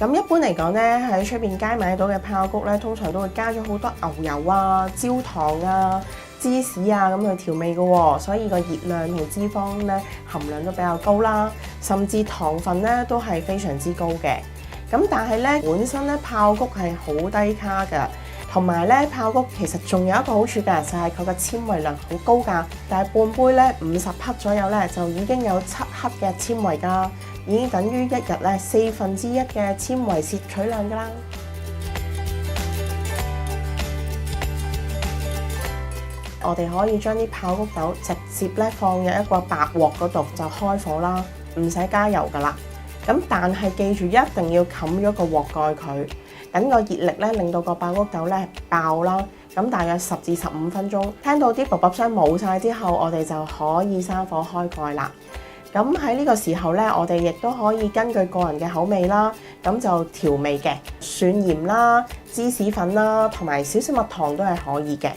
咁一般嚟講咧，喺出邊街買到嘅爆谷咧，通常都會加咗好多牛油啊、焦糖啊、芝士啊咁去調味嘅喎，所以個熱量同脂肪咧含量都比較高啦，甚至糖分咧都係非常之高嘅。咁但係咧，本身咧爆谷係好低卡㗎，同埋咧爆谷其實仲有一個好處㗎，就係佢個纖維量好高㗎。但係半杯咧50克左右咧，就已經有7克嘅纖維㗎，已經等於一日咧1/4嘅纖維攝取量㗎啦。我哋可以將啲爆谷豆直接咧放入一個白鑊嗰度就開火啦，唔使加油㗎啦。咁但係記住一定要冚咗個鑊蓋佢，等個熱力咧令到個爆谷豆咧爆啦。咁大約10至15分鐘，聽到啲卜卜聲冇晒之後，我哋就可以閂火開蓋啦。咁喺呢個時候咧，我哋亦都可以根據個人嘅口味啦，咁就調味嘅，蒜鹽啦、芝士粉啦，同埋少少蜜糖都係可以嘅。